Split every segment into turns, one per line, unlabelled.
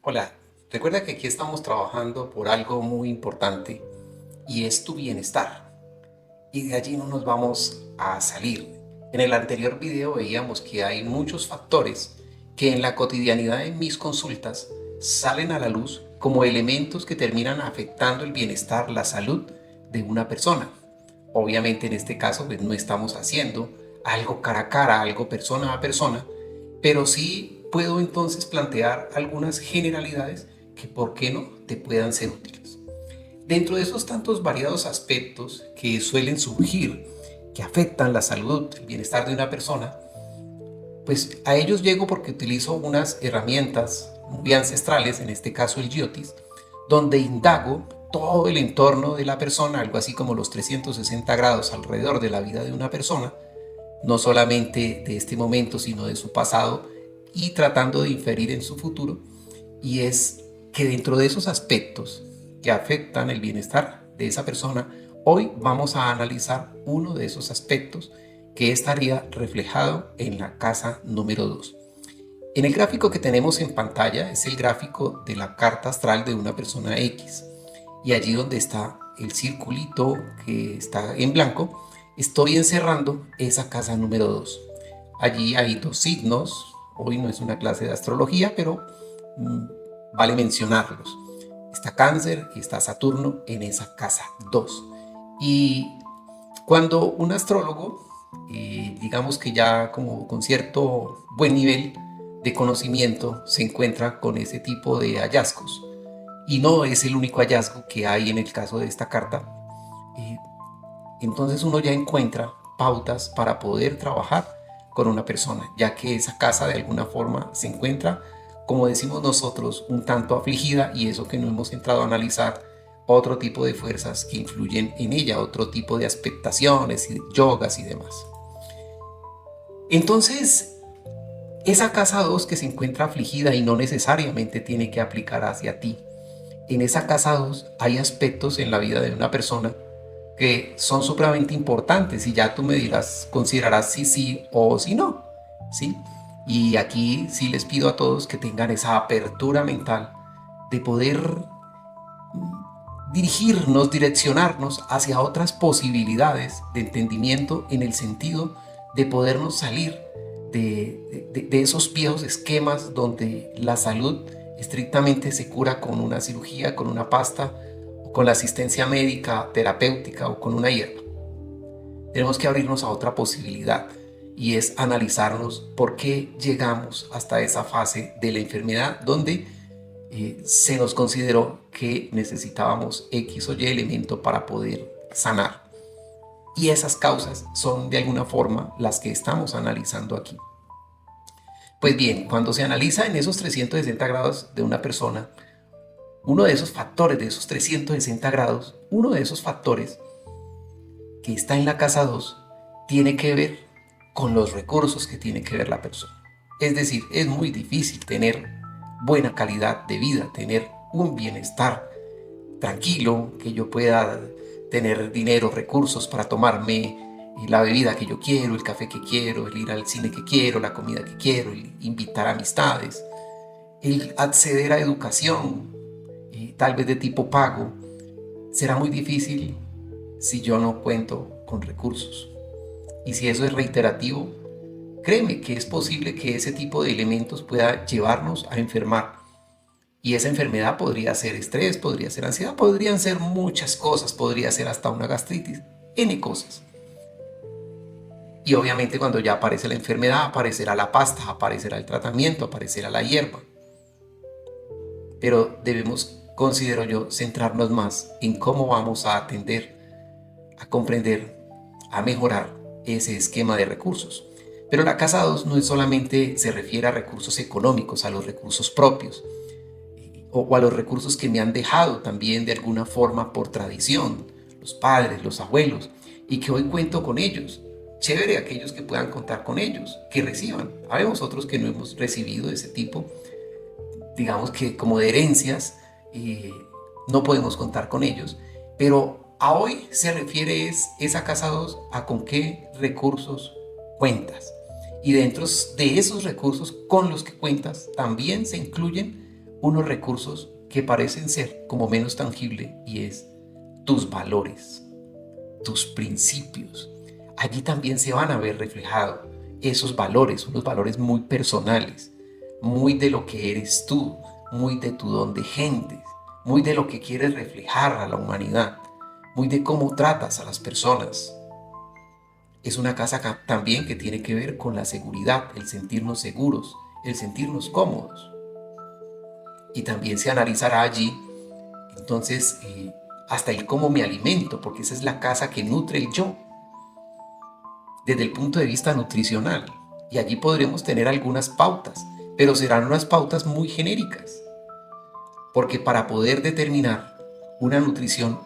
Hola, recuerda que aquí estamos trabajando por algo muy importante y es tu bienestar. Y de allí no nos vamos a salir. En el anterior video veíamos que hay muchos factores que en la cotidianidad de mis consultas salen a la luz como elementos que terminan afectando el bienestar, la salud de una persona. Obviamente en este caso pues, no estamos haciendo algo cara a cara, algo persona a persona, pero sí puedo entonces plantear algunas generalidades que, ¿por qué no?, te puedan ser útiles. Dentro de esos tantos variados aspectos que suelen surgir, que afectan la salud, el bienestar de una persona, pues a ellos llego porque utilizo unas herramientas muy ancestrales, en este caso el GIOTIS, donde indago todo el entorno de la persona, algo así como los 360 grados alrededor de la vida de una persona, no solamente de este momento, sino de su pasado, y tratando de inferir en su futuro. Y es que dentro de esos aspectos que afectan el bienestar de esa persona, hoy vamos a analizar uno de esos aspectos que estaría reflejado en la casa número 2. En el gráfico que tenemos en pantalla es el gráfico de la carta astral de una persona X. Y allí donde está el circulito que está en blanco, estoy encerrando esa casa número 2. Allí hay dos signos. Hoy no es una clase de astrología, pero vale mencionarlos. Está Cáncer y está Saturno en esa casa 2. Y cuando un astrólogo, digamos que ya como con cierto buen nivel de conocimiento, se encuentra con ese tipo de hallazgos, y no es el único hallazgo que hay en el caso de esta carta, eh, entonces uno ya encuentra pautas para poder trabajar con una persona, ya que esa casa de alguna forma se encuentra, como decimos nosotros, un tanto afligida, y eso que no hemos entrado a analizar otro tipo de fuerzas que influyen en ella, otro tipo de aspectaciones y yogas y demás. Entonces, esa casa 2 que se encuentra afligida y no necesariamente tiene que aplicar hacia ti. En esa casa 2 hay aspectos en la vida de una persona que son supremamente importantes y ya tú me dirás, considerarás si sí o si no, ¿sí? Y aquí sí les pido a todos que tengan esa apertura mental de poder dirigirnos, direccionarnos hacia otras posibilidades de entendimiento en el sentido de podernos salir de esos viejos esquemas donde la salud estrictamente se cura con una cirugía, con una pasta, con la asistencia médica, terapéutica o con una hierba. Tenemos que abrirnos a otra posibilidad, y es analizarnos por qué llegamos hasta esa fase de la enfermedad donde se nos consideró que necesitábamos X o Y elemento para poder sanar. Y esas causas son de alguna forma las que estamos analizando aquí. Pues bien, cuando se analiza en esos 360 grados de una persona, uno de esos factores, de esos 360 grados, uno de esos factores que está en la casa 2 tiene que ver con los recursos que tiene que ver la persona. Es decir, es muy difícil tener buena calidad de vida, tener un bienestar tranquilo, que yo pueda tener dinero, recursos para tomarme la bebida que yo quiero, el café que quiero, el ir al cine que quiero, la comida que quiero, el invitar amistades, el acceder a educación, tal vez de tipo pago. Será muy difícil si yo no cuento con recursos. Y si eso es reiterativo, créeme que es posible que ese tipo de elementos pueda llevarnos a enfermar. Y esa enfermedad podría ser estrés, podría ser ansiedad, podrían ser muchas cosas, podría ser hasta una gastritis, N cosas. Y obviamente cuando ya aparece la enfermedad, aparecerá la pasta, aparecerá el tratamiento, aparecerá la hierba. Pero debemos, considero yo, centrarnos más en cómo vamos a atender, a comprender, a mejorar ese esquema de recursos. Pero la casa 2 no es solamente se refiere a recursos económicos, a los recursos propios, o a los recursos que me han dejado también de alguna forma por tradición, los padres, los abuelos, y que hoy cuento con ellos. Chévere aquellos que puedan contar con ellos, que reciban. Habemos otros que no hemos recibido ese tipo, digamos que como de herencias, no podemos contar con ellos. Pero a hoy se refiere esa casa 2 a con qué recursos cuentas. Y dentro de esos recursos con los que cuentas también se incluyen unos recursos que parecen ser como menos tangible, y es tus valores, tus principios. Allí también se van a ver reflejados esos valores, unos valores muy personales, muy de lo que eres tú, muy de tu don de gentes, muy de lo que quieres reflejar a la humanidad, muy de cómo tratas a las personas. Es una casa también que tiene que ver con la seguridad, el sentirnos seguros, el sentirnos cómodos. Y también se analizará allí, entonces, hasta el cómo me alimento, porque esa es la casa que nutre el yo, desde el punto de vista nutricional. Y allí podremos tener algunas pautas, pero serán unas pautas muy genéricas, porque para poder determinar una nutrición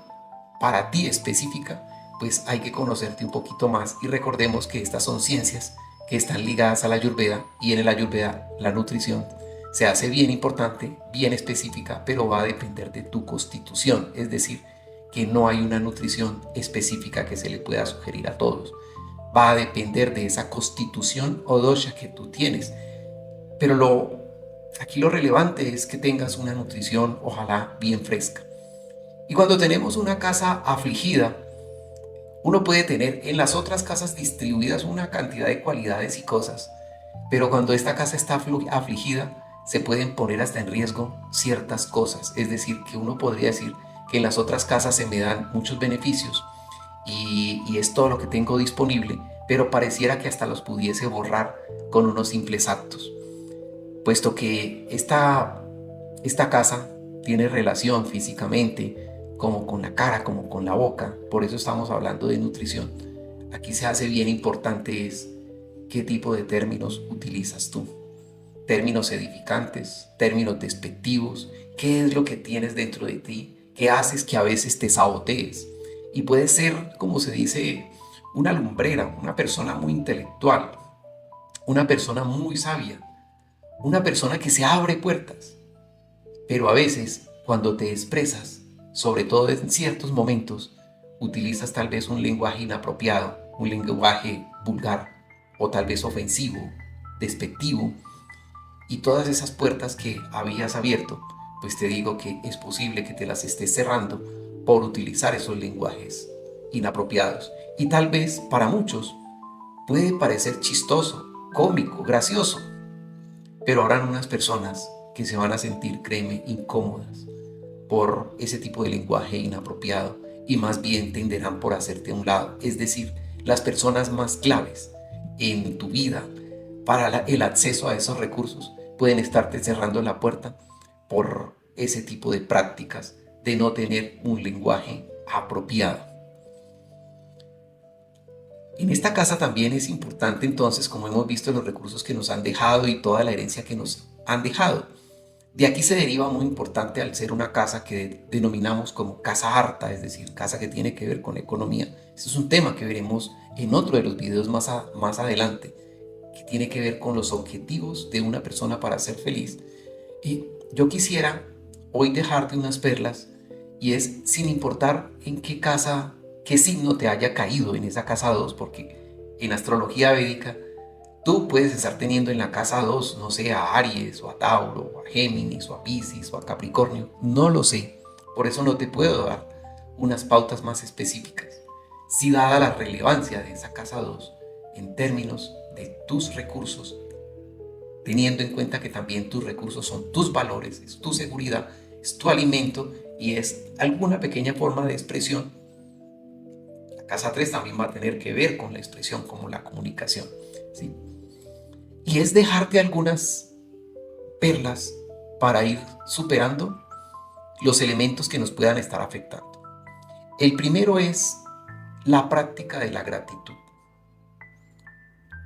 para ti específica, pues hay que conocerte un poquito más, y recordemos que estas son ciencias que están ligadas a la Ayurveda, y en el Ayurveda la nutrición se hace bien importante, bien específica, pero va a depender de tu constitución, es decir, que no hay una nutrición específica que se le pueda sugerir a todos. Va a depender de esa constitución o dosha que tú tienes. Pero aquí lo relevante es que tengas una nutrición, ojalá, bien fresca. Y cuando tenemos una casa afligida, uno puede tener en las otras casas distribuidas una cantidad de cualidades y cosas, pero cuando esta casa está afligida, se pueden poner hasta en riesgo ciertas cosas. Es decir, que uno podría decir que en las otras casas se me dan muchos beneficios y es todo lo que tengo disponible, pero pareciera que hasta los pudiese borrar con unos simples actos, puesto que esta casa tiene relación físicamente como con la cara, como con la boca. Por eso estamos hablando de nutrición. Aquí se hace bien importante es qué tipo de términos utilizas tú. Términos edificantes, términos despectivos, qué es lo que tienes dentro de ti, qué haces que a veces te sabotees. Y puede ser, como se dice, una lumbrera, una persona muy intelectual, una persona muy sabia, una persona que se abre puertas. Pero a veces, cuando te expresas, sobre todo en ciertos momentos, utilizas tal vez un lenguaje inapropiado, un lenguaje vulgar, o tal vez ofensivo, despectivo, y todas esas puertas que habías abierto, pues te digo que es posible que te las estés cerrando por utilizar esos lenguajes inapropiados. Y tal vez para muchos puede parecer chistoso, cómico, gracioso, pero habrán unas personas que se van a sentir, créeme, incómodas por ese tipo de lenguaje inapropiado, y más bien tenderán por hacerte a un lado. Es decir, las personas más claves en tu vida para el acceso a esos recursos pueden estarte cerrando la puerta por ese tipo de prácticas de no tener un lenguaje apropiado. En esta casa también es importante, entonces, como hemos visto, los recursos que nos han dejado y toda la herencia que nos han dejado. De aquí se deriva muy importante, al ser una casa que denominamos como casa harta, es decir, casa que tiene que ver con economía. Este es un tema que veremos en otro de los videos más adelante, que tiene que ver con los objetivos de una persona para ser feliz. Y yo quisiera hoy dejarte unas perlas, y es sin importar en qué casa, qué signo te haya caído en esa casa 2, porque en astrología védica tú puedes estar teniendo en la casa 2, no sé, a Aries o a Tauro o a Géminis o a Piscis o a Capricornio, no lo sé, por eso no te puedo dar unas pautas más específicas. Si dada la relevancia de esa casa 2 en términos de tus recursos, teniendo en cuenta que también tus recursos son tus valores, es tu seguridad, es tu alimento y es alguna pequeña forma de expresión. La casa 3 también va a tener que ver con la expresión, como la comunicación, ¿sí? Y es dejarte algunas perlas para ir superando los elementos que nos puedan estar afectando. El primero es la práctica de la gratitud.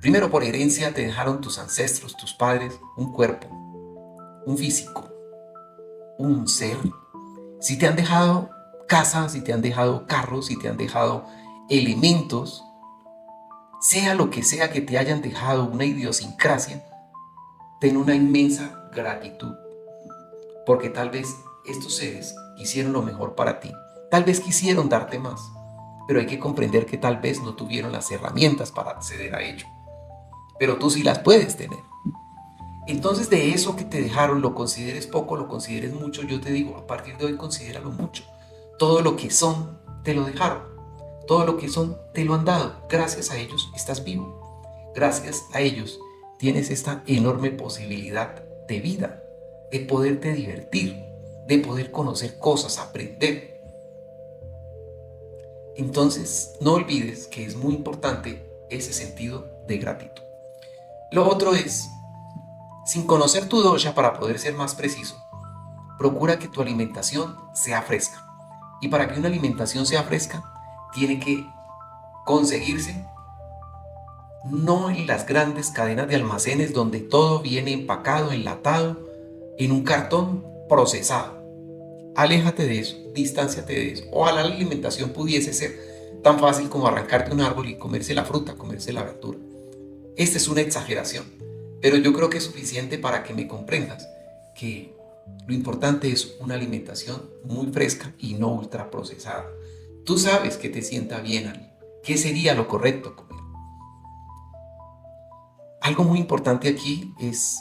Primero, por herencia te dejaron tus ancestros, tus padres, un cuerpo, un físico, un ser. Si te han dejado casas, si te han dejado carros, si te han dejado elementos, sea lo que sea que te hayan dejado, una idiosincrasia, ten una inmensa gratitud, porque tal vez estos seres hicieron lo mejor para ti, tal vez quisieron darte más, pero hay que comprender que tal vez no tuvieron las herramientas para acceder a ello, pero tú sí las puedes tener. Entonces, de eso que te dejaron, lo consideres poco, lo consideres mucho, yo te digo, a partir de hoy considéralo mucho. Todo lo que son, te lo dejaron. Todo lo que son, te lo han dado. Gracias a ellos estás vivo. Gracias a ellos tienes esta enorme posibilidad de vida, de poderte divertir, de poder conocer cosas, aprender. Entonces, no olvides que es muy importante ese sentido de gratitud. Lo otro es, sin conocer tu dosha, para poder ser más preciso, procura que tu alimentación sea fresca. Y para que una alimentación sea fresca, tiene que conseguirse no en las grandes cadenas de almacenes donde todo viene empacado, enlatado, en un cartón procesado. Aléjate de eso, distánciate de eso. Ojalá la alimentación pudiese ser tan fácil como arrancarte un árbol y comerse la fruta, comerse la verdura. Esta es una exageración, pero yo creo que es suficiente para que me comprendas que lo importante es una alimentación muy fresca y no ultraprocesada. Tú sabes que te sienta bien, Ali. ¿Qué sería lo correcto comer? Algo muy importante aquí es,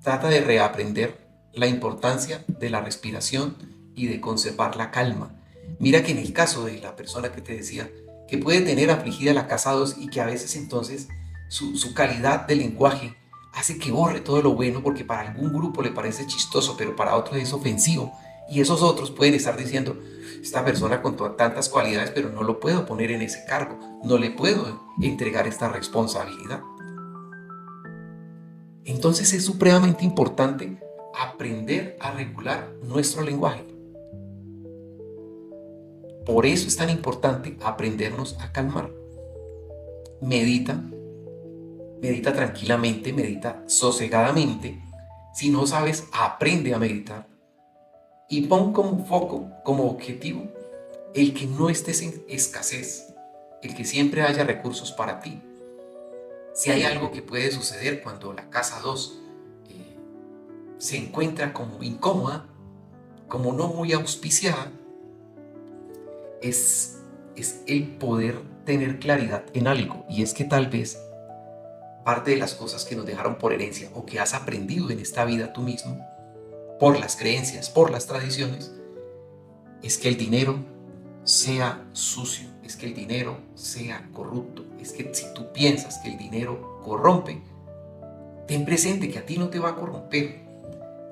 trata de reaprender la importancia de la respiración y de conservar la calma. Mira que en el caso de la persona que te decía que puede tener afligida la casa 2 y que a veces entonces su calidad de lenguaje hace que borre todo lo bueno porque para algún grupo le parece chistoso, pero para otros es ofensivo. Y esos otros pueden estar diciendo, esta persona con tantas cualidades, pero no lo puedo poner en ese cargo, no le puedo entregar esta responsabilidad. Entonces es supremamente importante aprender a regular nuestro lenguaje. Por eso es tan importante aprendernos a calmar. Medita, medita tranquilamente, medita sosegadamente. Si no sabes, aprende a meditar. Y pon como foco, como objetivo, el que no estés en escasez, el que siempre haya recursos para ti. Si hay algo que puede suceder cuando la casa 2 se encuentra como incómoda, como no muy auspiciada, es el poder tener claridad en algo. Y es que tal vez parte de las cosas que nos dejaron por herencia o que has aprendido en esta vida tú mismo, por las creencias, por las tradiciones, es que el dinero sea sucio, es que el dinero sea corrupto, es que si tú piensas que el dinero corrompe, ten presente que a ti no te va a corromper,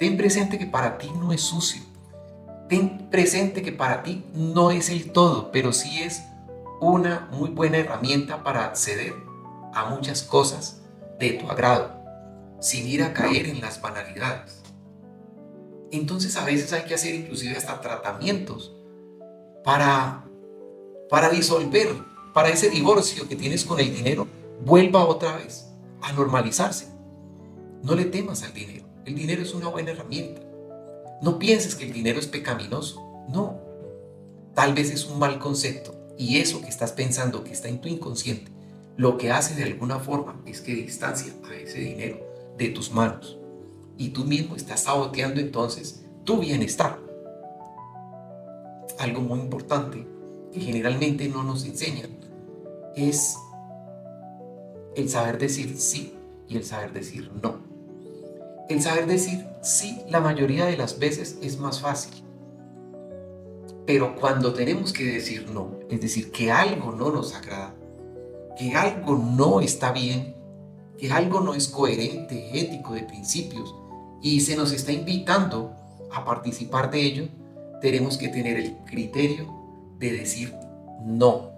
ten presente que para ti no es sucio, ten presente que para ti no es el todo, pero sí es una muy buena herramienta para acceder a muchas cosas de tu agrado, sin ir a caer en las banalidades. Entonces a veces hay que hacer inclusive hasta tratamientos para disolver, para ese divorcio que tienes con el dinero, vuelva otra vez a normalizarse. No le temas al dinero, el dinero es una buena herramienta. No pienses que el dinero es pecaminoso, no. Tal vez es un mal concepto y eso que estás pensando que está en tu inconsciente, lo que hace de alguna forma es que distancia a ese dinero de tus manos y tú mismo estás saboteando entonces tu bienestar. Algo muy importante que generalmente no nos enseñan es el saber decir sí y el saber decir no. El saber decir sí la mayoría de las veces es más fácil, pero cuando tenemos que decir no, es decir, que algo no nos agrada, que algo no está bien, que algo no es coherente, ético, de principios, y se nos está invitando a participar de ello, tenemos que tener el criterio de decir no.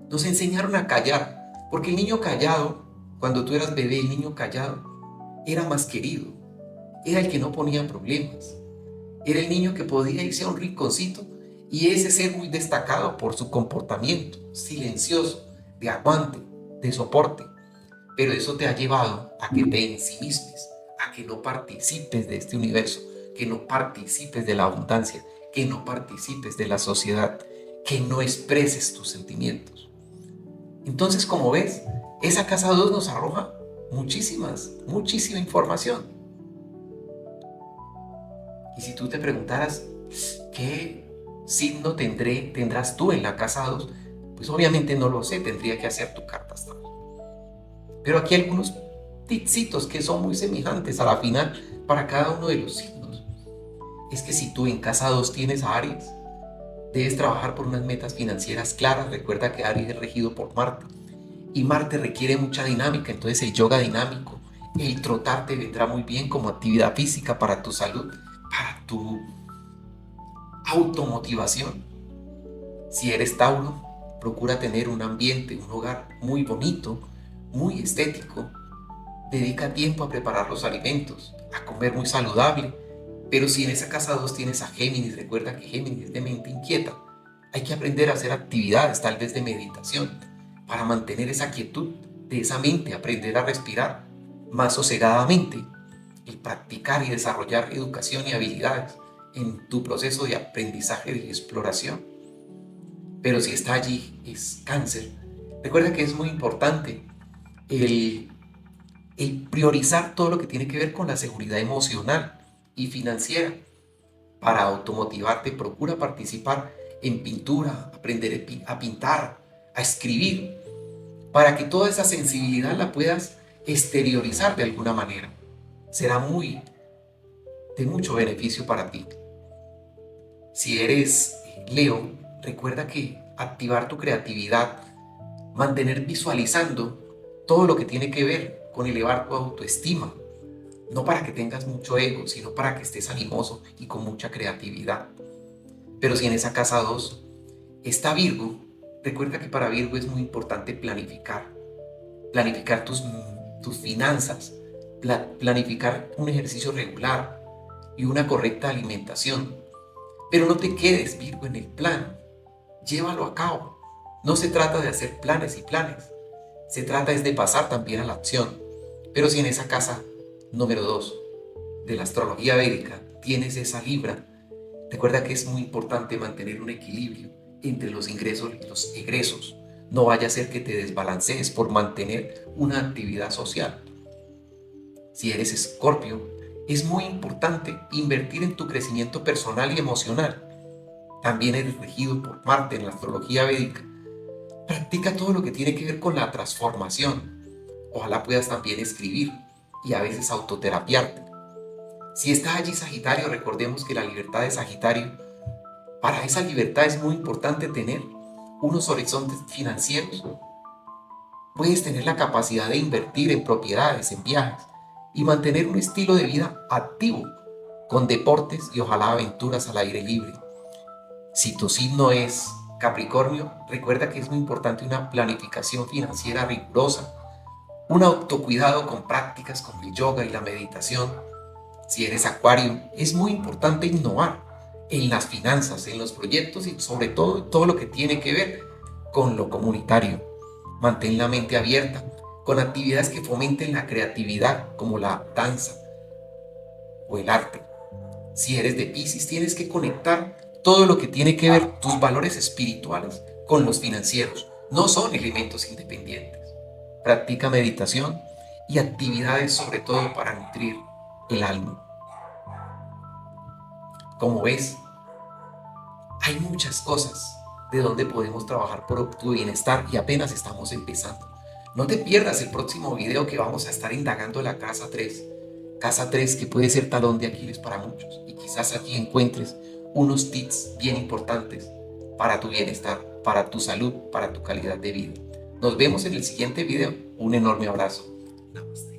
Nos enseñaron a callar, porque el niño callado, cuando tú eras bebé, el niño callado era más querido, era el que no ponía problemas, era el niño que podía irse a un rinconcito y ese ser muy destacado por su comportamiento silencioso, de aguante, de soporte. Pero eso te ha llevado a que te ensimismes, a que no participes de este universo, que no participes de la abundancia, que no participes de la sociedad, que no expreses tus sentimientos. Entonces, como ves, esa casa 2 nos arroja muchísima información. Y si tú te preguntaras qué signo tendrás tú en la casa 2, pues obviamente no lo sé, tendría que hacer tu carta astral. Pero aquí algunos tipsitos que son muy semejantes a la final para cada uno de los signos. Es que si tú en casa 2 tienes a Aries, debes trabajar por unas metas financieras claras. Recuerda que Aries es regido por Marte y Marte requiere mucha dinámica, entonces el yoga dinámico, el trotar te vendrá muy bien como actividad física para tu salud, para tu automotivación. Si eres Tauro, procura tener un ambiente, un hogar muy bonito, muy estético. Dedica tiempo a preparar los alimentos, a comer muy saludable. Pero si en esa casa 2 tienes a Géminis, recuerda que Géminis es de mente inquieta. Hay que aprender a hacer actividades, tal vez de meditación, para mantener esa quietud de esa mente, aprender a respirar más sosegadamente y practicar y desarrollar educación y habilidades en tu proceso de aprendizaje y exploración. Pero si está allí, es Cáncer. Recuerda que es muy importante el priorizar todo lo que tiene que ver con la seguridad emocional y financiera. Para automotivarte, procura participar en pintura, aprender a pintar, a escribir, para que toda esa sensibilidad la puedas exteriorizar de alguna manera. Será de mucho beneficio para ti. Si eres Leo, recuerda que activar tu creatividad, mantener visualizando todo lo que tiene que ver con elevar tu autoestima, no para que tengas mucho ego, sino para que estés animoso y con mucha creatividad. Pero si en esa casa 2 está Virgo, recuerda que para Virgo es muy importante planificar tus finanzas, planificar un ejercicio regular y una correcta alimentación. Pero no te quedes, Virgo, en el plan, llévalo a cabo. No se trata de hacer planes y planes, se trata es de pasar también a la acción. Pero si en esa casa número 2 de la astrología védica tienes esa Libra, recuerda que es muy importante mantener un equilibrio entre los ingresos y los egresos. No vaya a ser que te desbalancees por mantener una actividad social. Si eres Escorpio, es muy importante invertir en tu crecimiento personal y emocional. También eres regido por Marte en la astrología védica. Practica todo lo que tiene que ver con la transformación. Ojalá puedas también escribir y a veces autoterapiarte. Si está allí Sagitario, recordemos que la libertad de Sagitario, para esa libertad es muy importante tener unos horizontes financieros. Puedes tener la capacidad de invertir en propiedades, en viajes y mantener un estilo de vida activo con deportes y ojalá aventuras al aire libre. Si tu signo es Capricornio, recuerda que es muy importante una planificación financiera rigurosa, un autocuidado con prácticas como el yoga y la meditación. Si eres Acuario, es muy importante innovar en las finanzas, en los proyectos y sobre todo lo que tiene que ver con lo comunitario. Mantén la mente abierta con actividades que fomenten la creatividad como la danza o el arte. Si eres de Piscis, tienes que conectar todo lo que tiene que ver tus valores espirituales con los financieros. No son elementos independientes. Practica meditación y actividades sobre todo para nutrir el alma. Como ves, hay muchas cosas de donde podemos trabajar por tu bienestar y apenas estamos empezando. No te pierdas el próximo video que vamos a estar indagando la casa 3. Casa 3 que puede ser talón de Aquiles para muchos y quizás aquí encuentres unos tips bien importantes para tu bienestar, para tu salud, para tu calidad de vida. Nos vemos en el siguiente video. Un enorme abrazo. Namaste.